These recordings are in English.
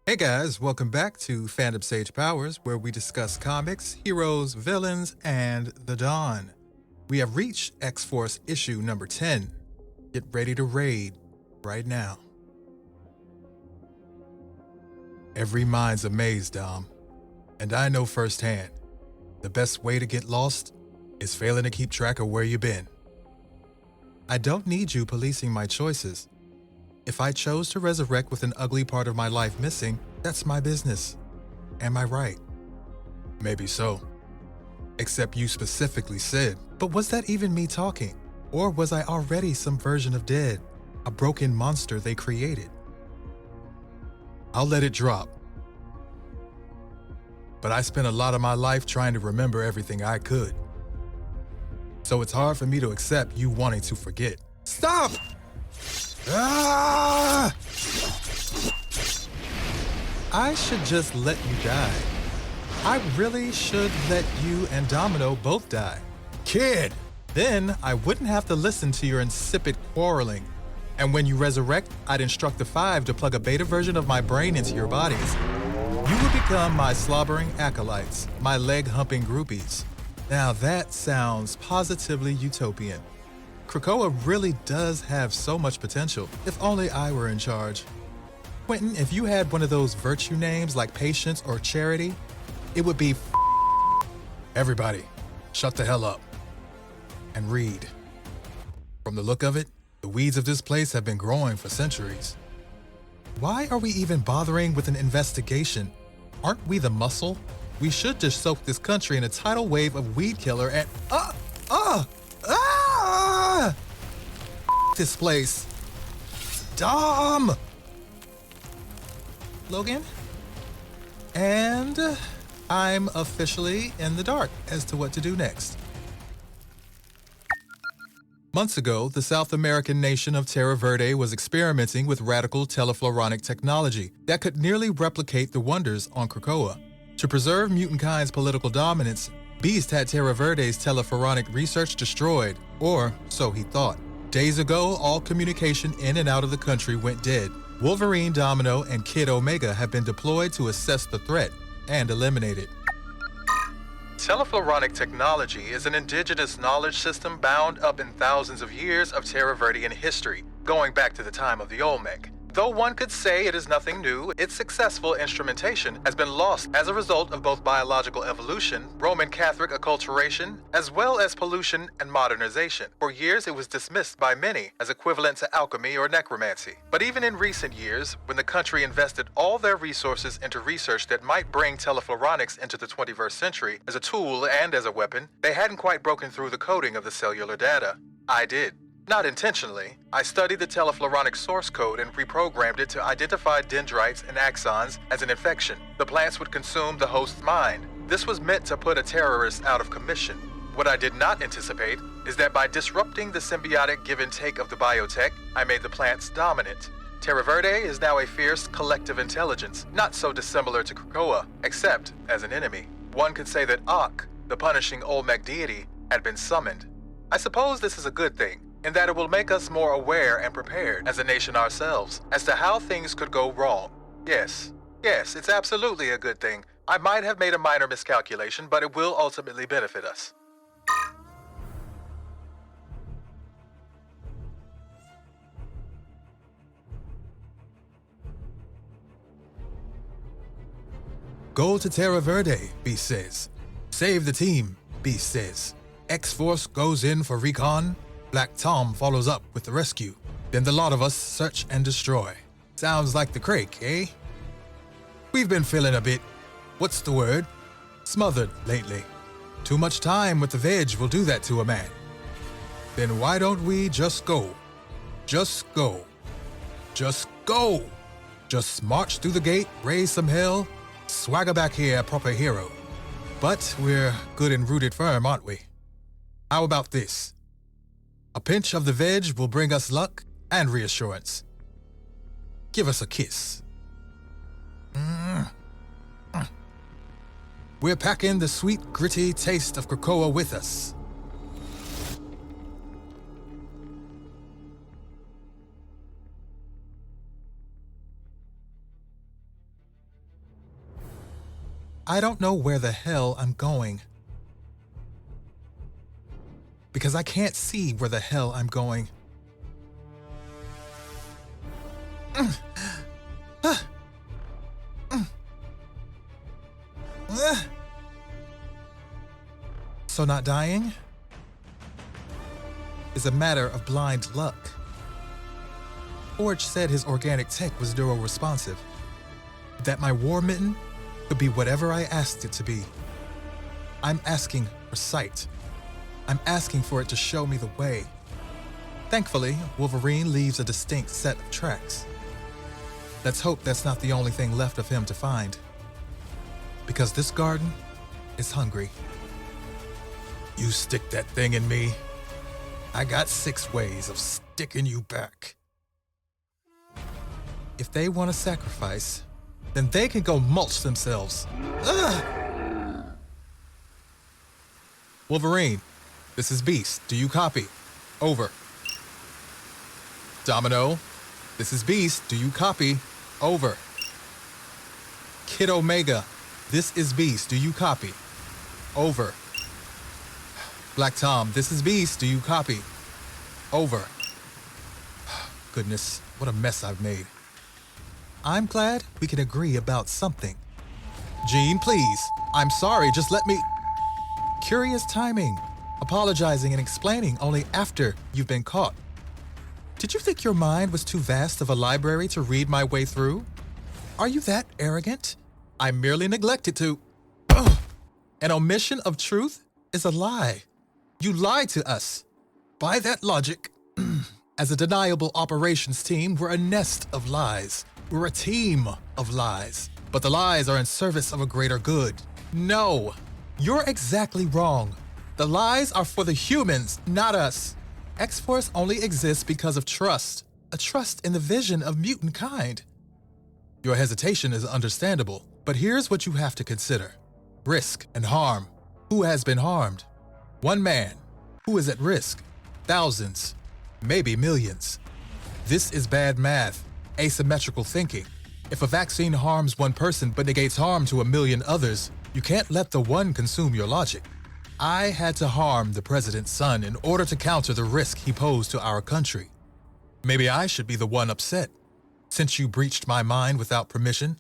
Hey guys, welcome back to Fandom Sage Powers, where we discuss comics, heroes, villains, and the Dawn. We have reached X-Force issue number 10. Get ready to raid right now. Every mind's a maze, Dom. And I know firsthand, the best way to get lost is failing to keep track of where you've been. I don't need you policing my choices. If I chose to resurrect with an ugly part of my life missing, that's my business. Am I right? Maybe so. Except you specifically said, but was that even me talking? Or was I already some version of dead, a broken monster they created? I'll let it drop. But I spent a lot of my life trying to remember everything I could. So it's hard for me to accept you wanting to forget. Stop! Ah! I should just let you die. I really should let you and Domino both die. Kid! Then I wouldn't have to listen to your insipid quarreling. And when you resurrect, I'd instruct the Five to plug a beta version of my brain into your bodies. You would become my slobbering acolytes, my leg-humping groupies. Now that sounds positively utopian. Krakoa really does have so much potential, if only I were in charge. Quentin, if you had one of those virtue names like Patience or Charity, it would be Everybody, shut the hell up and read. From the look of it, the weeds of this place have been growing for centuries. Why are we even bothering with an investigation? Aren't we the muscle? We should just soak this country in a tidal wave of weed killer and this place. Dom! Logan? And I'm officially in the dark as to what to do next. Months ago, the South American nation of Terra Verde was experimenting with radical telefloronic technology that could nearly replicate the wonders on Krakoa. To preserve mutankind's political dominance, Beast had Terra Verde's telefloronic research destroyed, or so he thought. Days ago, all communication in and out of the country went dead. Wolverine, Domino, and Kid Omega have been deployed to assess the threat and eliminate it. Telefloronic technology is an indigenous knowledge system bound up in thousands of years of Terra Verdean history, going back to the time of the Olmec. Though one could say it is nothing new, its successful instrumentation has been lost as a result of both biological evolution, Roman Catholic acculturation, as well as pollution and modernization. For years it was dismissed by many as equivalent to alchemy or necromancy. But even in recent years, when the country invested all their resources into research that might bring telefloronics into the 21st century as a tool and as a weapon, they hadn't quite broken through the coding of the cellular data. I did. Not intentionally. I studied the telefloronic source code and reprogrammed it to identify dendrites and axons as an infection. The plants would consume the host's mind. This was meant to put a terrorist out of commission. What I did not anticipate is that by disrupting the symbiotic give and take of the biotech, I made the plants dominant. Terra Verde is now a fierce collective intelligence, not so dissimilar to Krakoa, except as an enemy. One could say that Ak, the punishing Olmec deity, had been summoned. I suppose this is a good thing, in that it will make us more aware and prepared as a nation ourselves as to how things could go wrong. Yes, it's absolutely a good thing. I might have made a minor miscalculation, but it will ultimately benefit us. Go to Terra Verde, Beast says. Save the team, Beast says. X-Force goes in for recon. Black Tom follows up with the rescue. Then the lot of us search and destroy. Sounds like the crake, eh? We've been feeling a bit, what's the word? Smothered lately. Too much time with the veg will do that to a man. Then why don't we just go? Just go. Just go. Just march through the gate, raise some hell, swagger back here a proper hero. But we're good and rooted firm, aren't we? How about this? A pinch of the veg will bring us luck and reassurance. Give us a kiss. We're packing the sweet, gritty taste of Krakoa with us. I don't know where the hell I'm going. Because I can't see where the hell I'm going. So not dying is a matter of blind luck. Forge said his organic tech was neuro-responsive, that my war mitten could be whatever I asked it to be. I'm asking for sight. I'm asking for it to show me the way. Thankfully, Wolverine leaves a distinct set of tracks. Let's hope that's not the only thing left of him to find. Because this garden is hungry. You stick that thing in me, I got 6 ways of sticking you back. If they want to sacrifice, then they can go mulch themselves. Ugh! Wolverine, this is Beast. Do you copy? Over. Domino, this is Beast. Do you copy? Over. Kid Omega, this is Beast. Do you copy? Over. Black Tom, this is Beast. Do you copy? Over. Goodness, what a mess I've made. I'm glad we can agree about something. Jean, please. I'm sorry, just let me... Curious timing. Apologizing and explaining only after you've been caught. Did you think your mind was too vast of a library to read my way through? Are you that arrogant? I merely neglected to... Ugh. An omission of truth is a lie. You lied to us. By that logic, as a deniable operations team, we're a nest of lies. We're a team of lies. But the lies are in service of a greater good. No, you're exactly wrong. The lies are for the humans, not us. X-Force only exists because of trust. A trust in the vision of mutant kind. Your hesitation is understandable, but here's what you have to consider. Risk and harm. Who has been harmed? One man. Who is at risk? Thousands. Maybe millions. This is bad math. Asymmetrical thinking. If a vaccine harms one person but negates harm to a million others, you can't let the one consume your logic. I had to harm the president's son in order to counter the risk he posed to our country. Maybe I should be the one upset, since you breached my mind without permission.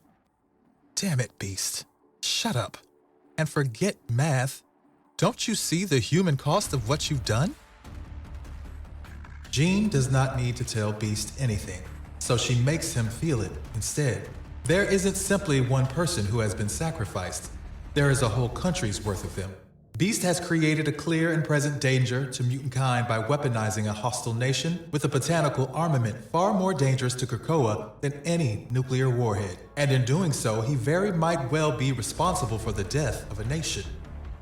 Damn it, Beast. Shut up. And forget math. Don't you see the human cost of what you've done? Jean does not need to tell Beast anything, so she makes him feel it instead. There isn't simply one person who has been sacrificed. There is a whole country's worth of them. Beast has created a clear and present danger to mutant kind by weaponizing a hostile nation with a botanical armament far more dangerous to krakoa than any nuclear warhead. And in doing so, he very might well be responsible for the death of a nation.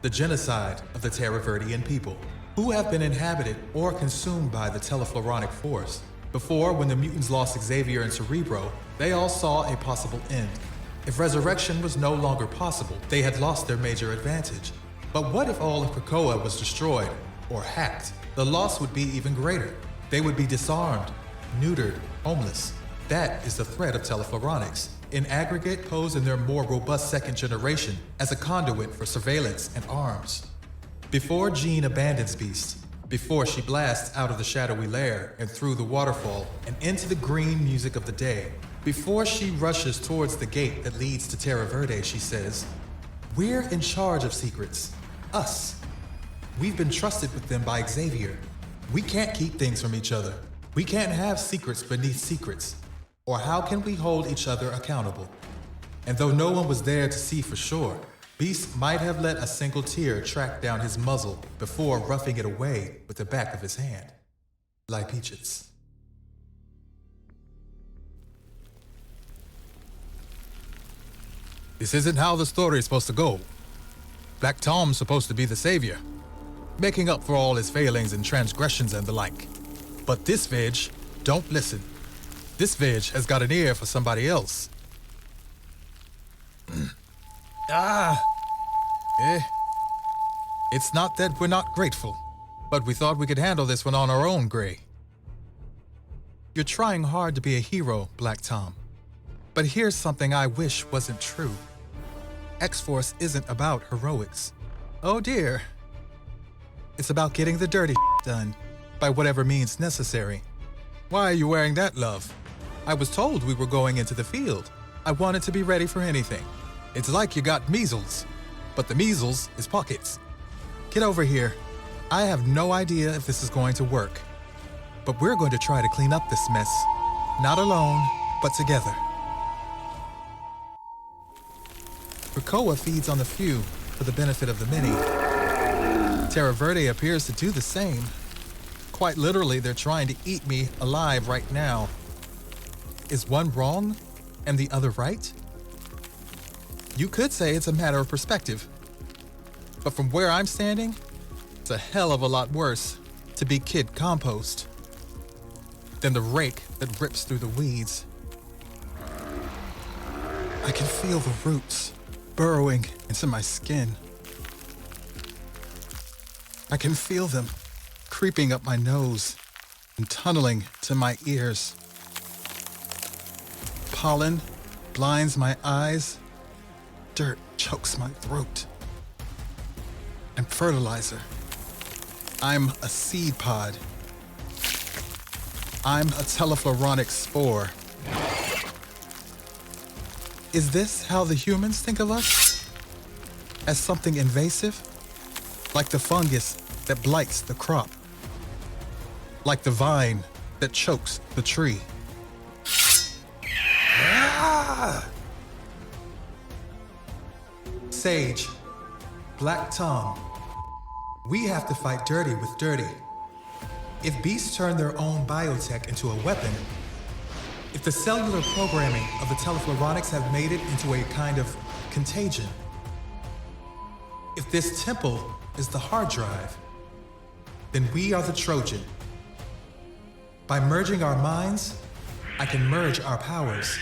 The genocide of the Terra Verdean people, who have been inhabited or consumed by the telefloronic force. Before, when the mutants lost Xavier and Cerebro, they all saw a possible end. If resurrection was no longer possible, they had lost their major advantage. But what if all of Krakoa was destroyed or hacked? The loss would be even greater. They would be disarmed, neutered, homeless. That is the threat of telefloronics. In aggregate, pose in their more robust second generation as a conduit for surveillance and arms. Before Jean abandons Beast, before she blasts out of the shadowy lair and through the waterfall and into the green music of the day, before she rushes towards the gate that leads to Terra Verde, she says, "We're in charge of secrets. Us. We've been trusted with them by Xavier. We can't keep things from each other. We can't have secrets beneath secrets. Or how can we hold each other accountable?" And though no one was there to see for sure, Beast might have let a single tear track down his muzzle before roughing it away with the back of his hand. Like peaches. This isn't how the story is supposed to go. Black Tom's supposed to be the savior, making up for all his failings and transgressions and the like. But this Veg don't listen. This Veg has got an ear for somebody else. It's not that we're not grateful, but we thought we could handle this one on our own, Gray. You're trying hard to be a hero, Black Tom. But here's something I wish wasn't true. X-Force isn't about heroics. Oh dear. It's about getting the dirty done, by whatever means necessary. Why are you wearing that, love? I was told we were going into the field. I wanted to be ready for anything. It's like you got measles, but the measles is pockets. Get over here. I have no idea if this is going to work, but we're going to try to clean up this mess. Not alone, but together. Krakoa feeds on the few for the benefit of the many. Terra Verde appears to do the same. Quite literally, they're trying to eat me alive right now. Is one wrong and the other right? You could say it's a matter of perspective. But from where I'm standing, it's a hell of a lot worse to be kid compost than the rake that rips through the weeds. I can feel the roots burrowing into my skin. I can feel them creeping up my nose and tunneling to my ears. Pollen blinds my eyes. Dirt chokes my throat. And fertilizer. I'm a seed pod. I'm a telefloronic spore. Is this how the humans think of us? As something invasive? Like the fungus that blights the crop? Like the vine that chokes the tree? Ah! Sage, Black Tongue, we have to fight dirty with dirty. If beasts turn their own biotech into a weapon, if the cellular programming of the telefloronics have made it into a kind of contagion, if this temple is the hard drive, then we are the Trojan. By merging our minds, I can merge our powers,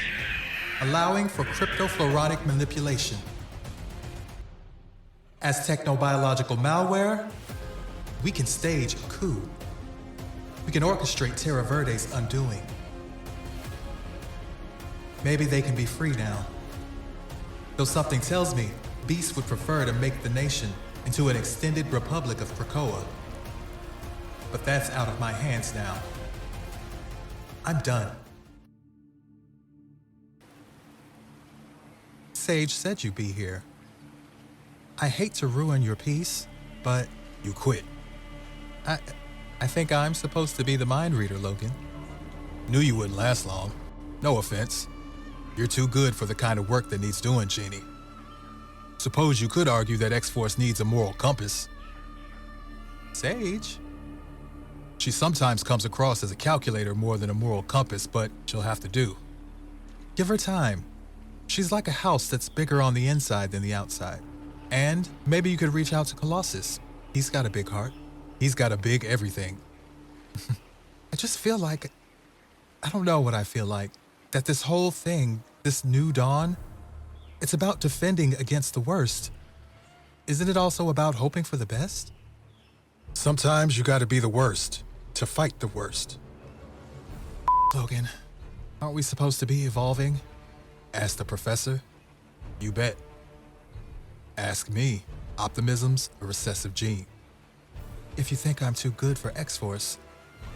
allowing for cryptofloronic manipulation. As technobiological malware, we can stage a coup. We can orchestrate Terra Verde's undoing. Maybe they can be free now. Though something tells me Beast would prefer to make the nation into an extended republic of Krakoa. But that's out of my hands now. I'm done. Sage said you'd be here. I hate to ruin your peace, but you quit. I think I'm supposed to be the mind reader, Logan. Knew you wouldn't last long. No offense. You're too good for the kind of work that needs doing, Jeannie. Suppose you could argue that X-Force needs a moral compass. Sage? She sometimes comes across as a calculator more than a moral compass, but she'll have to do. Give her time. She's like a house that's bigger on the inside than the outside. And maybe you could reach out to Colossus. He's got a big heart. He's got a big everything. I just feel like, I don't know what I feel like, that this whole thing, this new dawn, it's about defending against the worst. Isn't it also about hoping for the best? Sometimes you gotta be the worst to fight the worst. Logan, aren't we supposed to be evolving? Asked the professor. You bet. Ask me. Optimism's a recessive gene. If you think I'm too good for X-Force,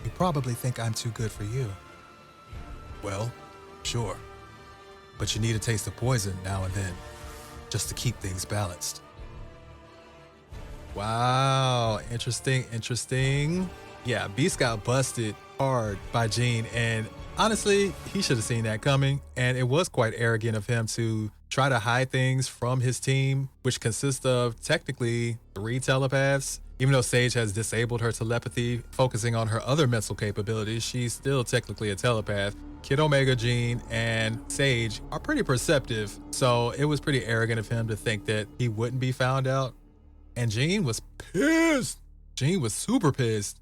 you probably think I'm too good for you. Well, sure. But you need a taste of poison now and then, just to keep things balanced. Wow, interesting. Yeah, Beast got busted hard by Jean, and honestly, he should have seen that coming, and it was quite arrogant of him to try to hide things from his team, which consists of technically 3 telepaths. Even though Sage has disabled her telepathy, focusing on her other mental capabilities, she's still technically a telepath. Kid Omega, Jean, and Sage are pretty perceptive, so it was pretty arrogant of him to think that he wouldn't be found out. And Jean was pissed. Jean was super pissed.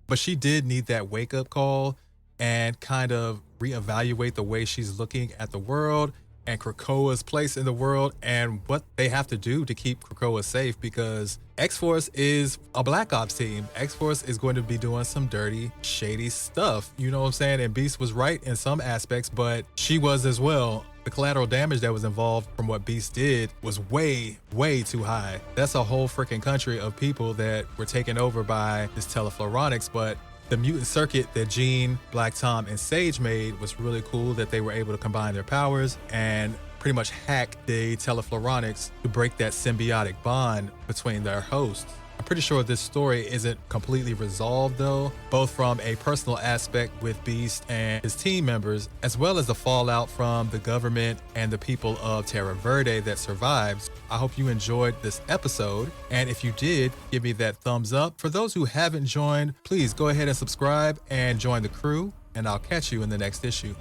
But she did need that wake-up call and kind of reevaluate the way she's looking at the world and Krakoa's place in the world and what they have to do to keep Krakoa safe, because X-Force is a Black Ops team. X-Force is going to be doing some dirty, shady stuff. You know what I'm saying? And Beast was right in some aspects, but she was as well. The collateral damage that was involved from what Beast did was way, way too high. That's a whole freaking country of people that were taken over by this Telefloronics, but the mutant circuit that Jean, Black Tom, and Sage made was really cool, that they were able to combine their powers and pretty much hack the Telefloronics to break that symbiotic bond between their hosts. I'm pretty sure this story isn't completely resolved though, both from a personal aspect with Beast and his team members, as well as the fallout from the government and the people of Terra Verde that survived. I hope you enjoyed this episode, and if you did, give me that thumbs up. For those who haven't joined, please go ahead and subscribe and join the crew, and I'll catch you in the next issue.